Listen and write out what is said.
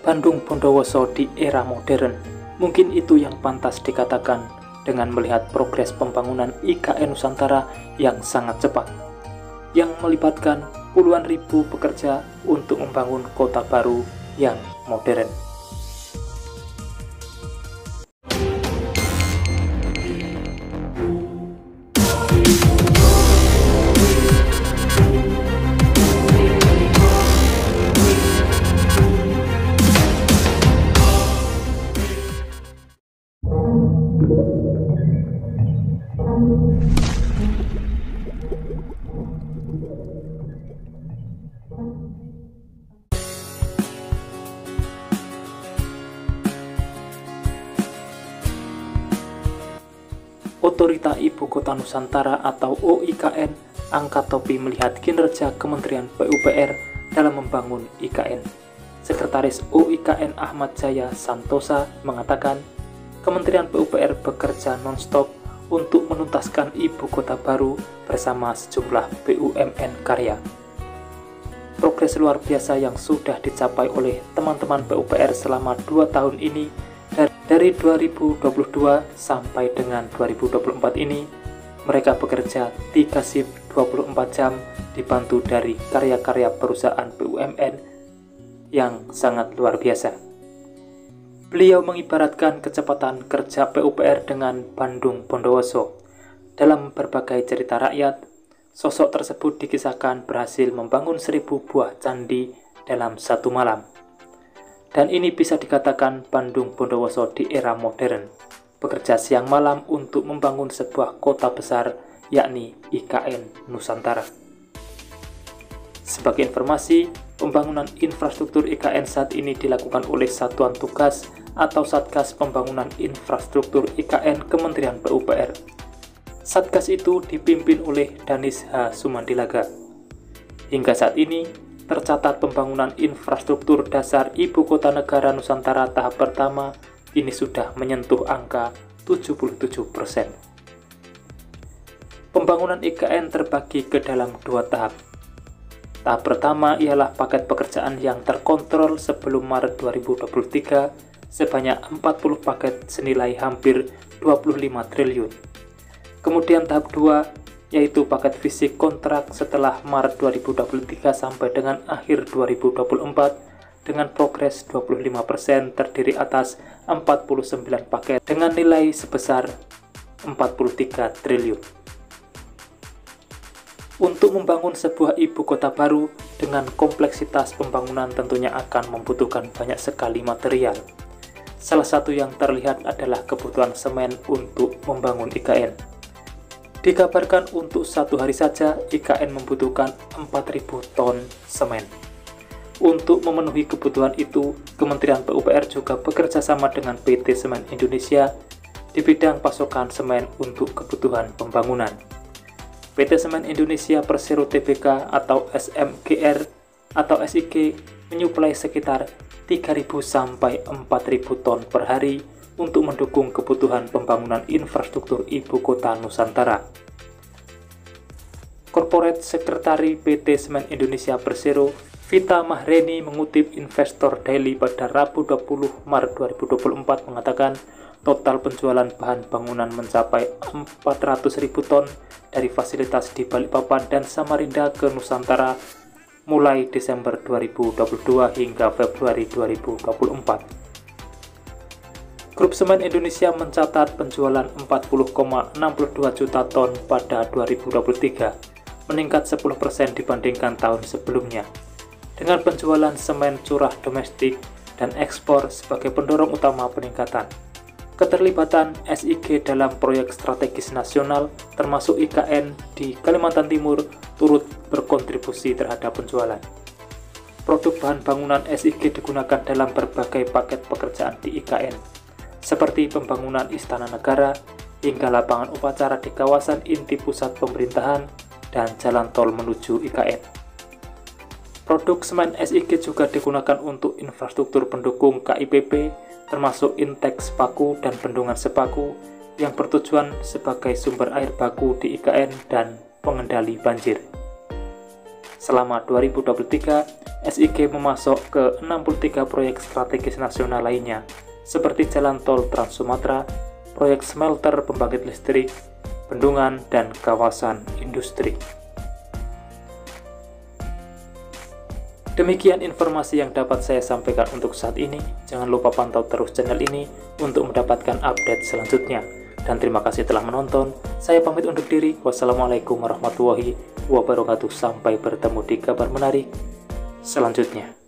Bandung Bondowoso di era modern. Mungkin itu yang pantas dikatakan dengan melihat progres pembangunan IKN Nusantara yang sangat cepat, yang melibatkan puluhan ribu pekerja untuk membangun kota baru yang modern. Otorita Ibu Kota Nusantara atau OIKN angkat topi melihat kinerja Kementerian PUPR dalam membangun IKN. Sekretaris OIKN Ahmad Jaya Santosa mengatakan, Kementerian PUPR bekerja non-stop untuk menuntaskan ibu kota baru bersama sejumlah BUMN karya. Progres luar biasa yang sudah dicapai oleh teman-teman PUPR selama 2 tahun ini, dari 2022 sampai dengan 2024 ini, mereka bekerja 3 shift 24 jam dibantu dari karya-karya perusahaan BUMN yang sangat luar biasa. Beliau mengibaratkan kecepatan kerja PUPR dengan Bandung Bondowoso. Dalam berbagai cerita rakyat, sosok tersebut dikisahkan berhasil membangun 1000 buah candi dalam 1 malam. Dan ini bisa dikatakan Bandung Bondowoso di era modern, bekerja siang malam untuk membangun sebuah kota besar, yakni IKN Nusantara. Sebagai informasi, pembangunan infrastruktur IKN saat ini dilakukan oleh Satuan Tugas atau Satgas Pembangunan Infrastruktur IKN Kementerian PUPR. Satgas itu dipimpin oleh Danis H. Sumandilaga. Hingga saat ini, tercatat pembangunan infrastruktur dasar Ibu Kota Negara Nusantara tahap pertama ini sudah menyentuh angka 77%. Pembangunan IKN terbagi ke dalam 2 tahap. Tahap pertama ialah paket pekerjaan yang terkontrol sebelum Maret 2023 sebanyak 40 paket senilai hampir 25 triliun. Kemudian tahap 2 yaitu paket fisik kontrak setelah Maret 2023 sampai dengan akhir 2024 dengan progres 25% terdiri atas 49 paket dengan nilai sebesar 43 triliun. Untuk membangun sebuah ibu kota baru dengan kompleksitas pembangunan tentunya akan membutuhkan banyak sekali material. Salah satu yang terlihat adalah kebutuhan semen untuk membangun IKN. Dikabarkan untuk 1 hari saja IKN membutuhkan 4.000 ton semen. Untuk memenuhi kebutuhan itu, Kementerian PUPR juga bekerja sama dengan PT Semen Indonesia di bidang pasokan semen untuk kebutuhan pembangunan. PT Semen Indonesia Persero Tbk atau SMGR atau SIG menyuplai sekitar 3.000 sampai 4.000 ton per hari untuk mendukung kebutuhan pembangunan infrastruktur Ibu Kota Nusantara. Corporate Sekretari PT Semen Indonesia Persero, Vita Mahreni mengutip Investor Daily pada Rabu 20 Maret 2024 mengatakan total penjualan bahan bangunan mencapai 400.000 ton dari fasilitas di Balikpapan dan Samarinda ke Nusantara mulai Desember 2022 hingga Februari 2024. Grup Semen Indonesia mencatat penjualan 40,62 juta ton pada 2023, meningkat 10% dibandingkan tahun sebelumnya. Dengan penjualan semen curah domestik dan ekspor sebagai pendorong utama peningkatan. Keterlibatan SIG dalam proyek strategis nasional termasuk IKN di Kalimantan Timur turut berkontribusi terhadap penjualan. Produk bahan bangunan SIG digunakan dalam berbagai paket pekerjaan di IKN, seperti pembangunan Istana Negara hingga lapangan upacara di kawasan inti pusat pemerintahan dan jalan tol menuju IKN. Produk semen SIG juga digunakan untuk infrastruktur pendukung KIPP, termasuk intek sepaku dan bendungan sepaku yang bertujuan sebagai sumber air baku di IKN dan pengendali banjir. Selama 2023, SIG memasok ke 63 proyek strategis nasional lainnya, seperti jalan tol Trans Sumatera, proyek smelter pembangkit listrik, bendungan, dan kawasan industri. Demikian informasi yang dapat saya sampaikan untuk saat ini. Jangan lupa pantau terus channel ini untuk mendapatkan update selanjutnya. Dan terima kasih telah menonton. Saya pamit undur diri. Wassalamualaikum warahmatullahi wabarakatuh. Sampai bertemu di kabar menarik selanjutnya.